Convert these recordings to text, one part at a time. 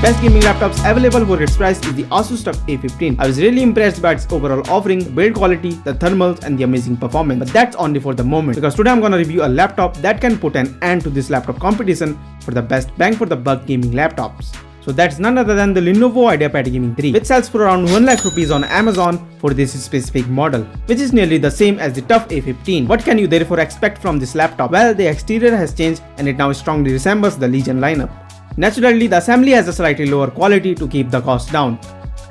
best gaming laptops available for its price is the Asus TUF A15. I was really impressed by its overall offering, build quality, the thermals and the amazing performance. But that's only for the moment, because today I'm gonna review a laptop that can put an end to this laptop competition for the best bang for the buck gaming laptops. So that's none other than the Lenovo IdeaPad Gaming 3, which sells for around 1 lakh rupees on Amazon for this specific model, which is nearly the same as the TUF A15. What can you therefore expect from this laptop? Well, the exterior has changed and it now strongly resembles the Legion lineup. Naturally, the assembly has a slightly lower quality to keep the cost down,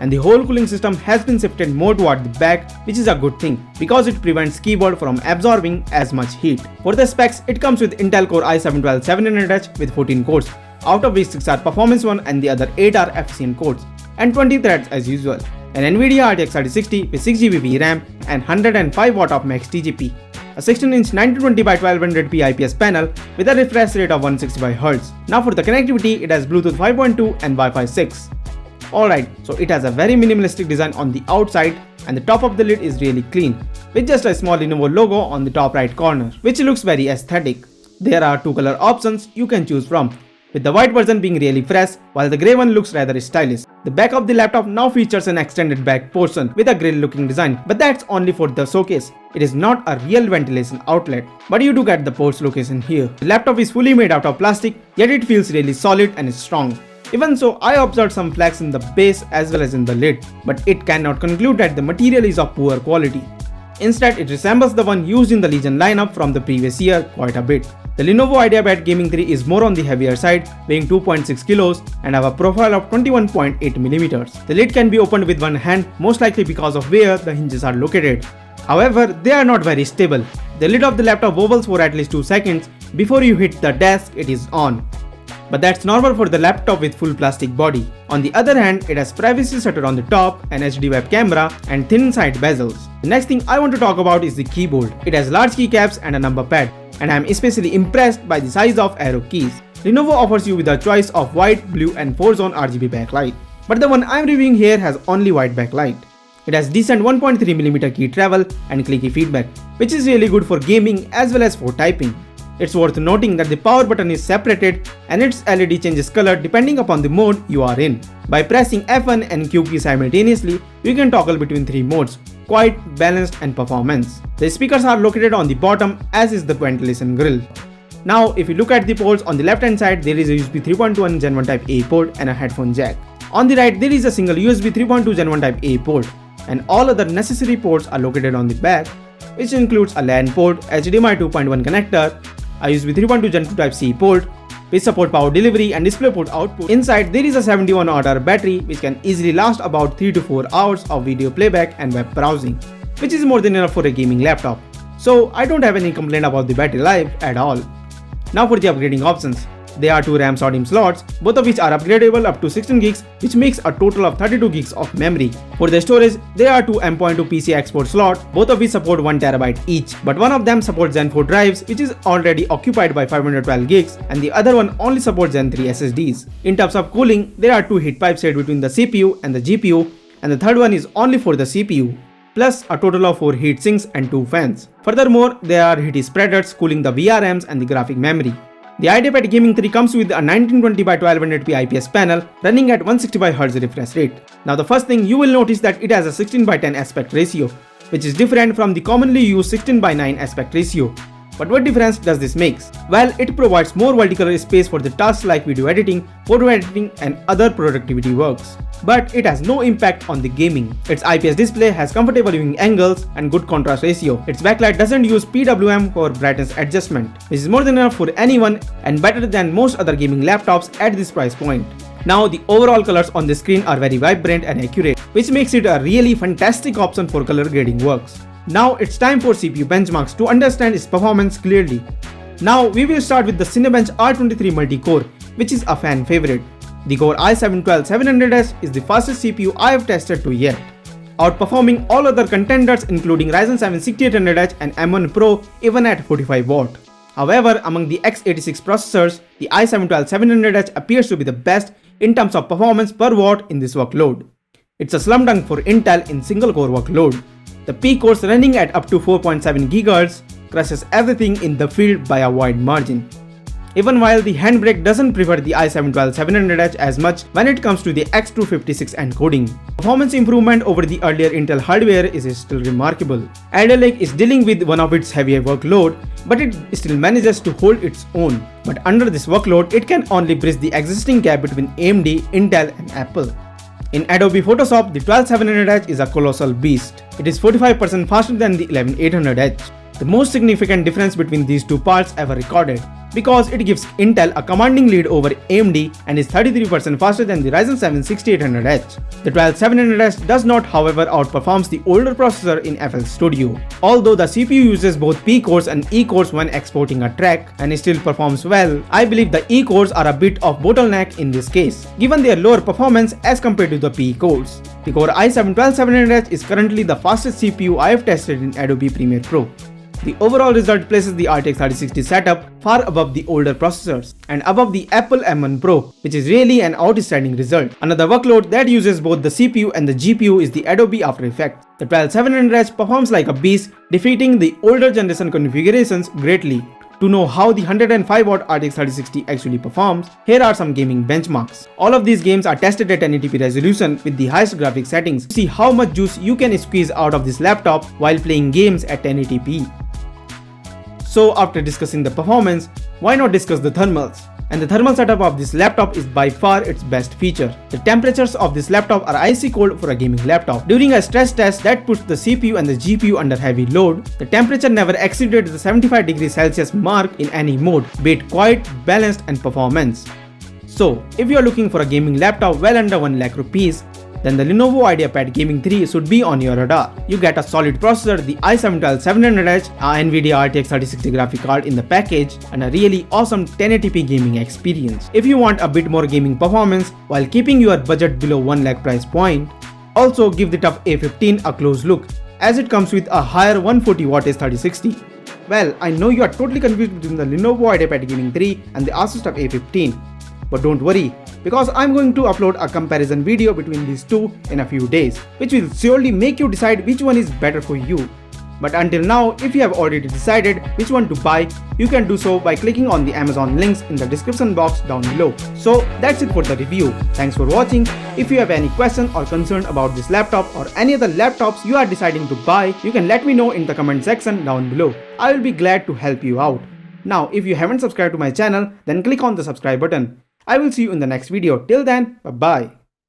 and the whole cooling system has been shifted more toward the back, which is a good thing because it prevents keyboard from absorbing as much heat. For the specs, it comes with Intel Core i7-12700H with 14 cores, out of which 6 are performance one and the other 8 are efficient cores, and 20 threads as usual. An Nvidia RTX 3060 with 6GB VRAM and 105W of max TGP. A 16-inch 1920x1200p IPS panel with a refresh rate of 165Hz. Now for the connectivity, it has Bluetooth 5.2 and Wi-Fi 6. Alright, so it has a very minimalistic design on the outside, and the top of the lid is really clean, with just a small Lenovo logo on the top right corner, which looks very aesthetic. There are 2 color options you can choose from, with the white version being really fresh while the grey one looks rather stylish. The back of the laptop now features an extended back portion with a grill looking design, but that's only for the showcase. It is not a real ventilation outlet, but you do get the ports location here. The laptop is fully made out of plastic, yet it feels really solid and strong. Even so, I observed some flaws in the base as well as in the lid, but it cannot conclude that the material is of poor quality. Instead, it resembles the one used in the Legion lineup from the previous year quite a bit. The Lenovo IdeaPad Gaming 3 is more on the heavier side, weighing 2.6 kilos and have a profile of 21.8mm. The lid can be opened with one hand, most likely because of where the hinges are located. However, they are not very stable. The lid of the laptop wobbles for at least 2 seconds. Before you hit the desk, it is on. But that's normal for the laptop with full plastic body. On the other hand, it has privacy shutter on the top, an HD web camera and thin side bezels. The next thing I want to talk about is the keyboard. It has large keycaps and a number pad, and I am especially impressed by the size of arrow keys. Lenovo offers you with a choice of white, blue and 4-zone RGB backlight, but the one I am reviewing here has only white backlight. It has decent 1.3mm key travel and clicky feedback, which is really good for gaming as well as for typing. It's worth noting that the power button is separated and its LED changes color depending upon the mode you are in. By pressing F1 and Q key simultaneously, you can toggle between 3 modes: quiet, balanced and performance. The speakers are located on the bottom, as is the ventilation grill. Now if you look at the ports, on the left hand side there is a USB 3.1 Gen 1 Type A port and a headphone jack. On the right there is a single USB 3.2 Gen 1 Type A port, and all other necessary ports are located on the back, which includes a LAN port, HDMI 2.1 connector, a USB 3.2 Gen 2 Type C port, which support power delivery and DisplayPort output. Inside there is a 71Wh battery which can easily last about 3 to 4 hours of video playback and web browsing, which is more than enough for a gaming laptop. So I don't have any complaint about the battery life at all. Now for the upgrading options. There are 2 RAM SODIMM slots, both of which are upgradable up to 16 gigs, which makes a total of 32 gigs of memory. For the storage, there are 2 M.2 PCI export slots, both of which support 1 TB each, but one of them supports Gen 4 drives, which is already occupied by 512 gigs, and the other one only supports Gen 3 SSDs. In terms of cooling, there are 2 heat pipes set between the CPU and the GPU, and the third one is only for the CPU, plus a total of 4 heat sinks and 2 fans. Furthermore, there are heat spreaders cooling the VRMs and the graphic memory. The IdeaPad Gaming 3 comes with a 1920x1200p IPS panel running at 165Hz refresh rate. Now the first thing you will notice that it has a 16:10 aspect ratio, which is different from the commonly used 16:9 aspect ratio. But what difference does this make? Well, it provides more vertical space for the tasks like video editing, photo editing and other productivity works. But it has no impact on the gaming. Its IPS display has comfortable viewing angles and good contrast ratio. Its backlight doesn't use PWM for brightness adjustment, which is more than enough for anyone and better than most other gaming laptops at this price point. Now the overall colors on the screen are very vibrant and accurate, which makes it a really fantastic option for color grading works. Now it's time for CPU benchmarks to understand its performance clearly. Now we will start with the Cinebench R23 multi-core, which is a fan favorite. The Core i7-12700H is the fastest CPU I have tested to yet, outperforming all other contenders including Ryzen 7 6800H and M1 Pro even at 45W. However, among the x86 processors, the i7-12700H appears to be the best in terms of performance per watt in this workload. It's a slum dunk for Intel in single core workload. The P cores running at up to 4.7 GHz crushes everything in the field by a wide margin. even while the handbrake doesn't prefer the i7-12700H as much when it comes to the X256 encoding. Performance improvement over the earlier Intel hardware is still remarkable. Alder Lake is dealing with one of its heavier workload, but it still manages to hold its own. But under this workload, it can only bridge the existing gap between AMD, Intel and Apple. In Adobe Photoshop, the 12700H is a colossal beast. It is 45% faster than the 11800H. The most significant difference between these two parts ever recorded, because it gives Intel a commanding lead over AMD and is 33% faster than the Ryzen 7 6800H. The 12700H does not, however, outperforms the older processor in FL Studio. Although the CPU uses both P cores and E cores when exporting a track and still performs well, I believe the E cores are a bit of bottleneck in this case, given their lower performance as compared to the P cores. The Core i7-12700H is currently the fastest CPU I have tested in Adobe Premiere Pro. The overall result places the RTX 3060 setup far above the older processors and above the Apple M1 Pro, which is really an outstanding result. Another workload that uses both the CPU and the GPU is the Adobe After Effects. The 12700H performs like a beast, defeating the older generation configurations greatly. To know how the 105W RTX 3060 actually performs, here are some gaming benchmarks. All of these games are tested at 1080p resolution with the highest graphics settings to see how much juice you can squeeze out of this laptop while playing games at 1080p. So after discussing the performance, why not discuss the thermals? And the thermal setup of this laptop is by far its best feature. The temperatures of this laptop are icy cold for a gaming laptop. During a stress test that puts the CPU and the GPU under heavy load, the temperature never exceeded the 75 degrees Celsius mark in any mode, be it quiet, balanced and performance. So, if you are looking for a gaming laptop well under 1 lakh rupees, then the Lenovo IdeaPad Gaming 3 should be on your radar. You get a solid processor, the i7-12700H, a Nvidia RTX 3060 graphic card in the package, and a really awesome 1080p gaming experience. If you want a bit more gaming performance while keeping your budget below 1 lakh price point, also give the TUF A15 a close look, as it comes with a higher 140W 3060. Well, I know you are totally confused between the Lenovo IdeaPad Gaming 3 and the Asus TUF A15. But don't worry, because I'm going to upload a comparison video between these two in a few days, which will surely make you decide which one is better for you. But until now, if you have already decided which one to buy, you can do so by clicking on the Amazon links in the description box down below. So that's it for the review. Thanks for watching. If you have any question or concern about this laptop or any other laptops you are deciding to buy, you can let me know in the comment section down below. I will be glad to help you out. Now, if you haven't subscribed to my channel, then click on the subscribe button. I will see you in the next video. Till then, bye bye.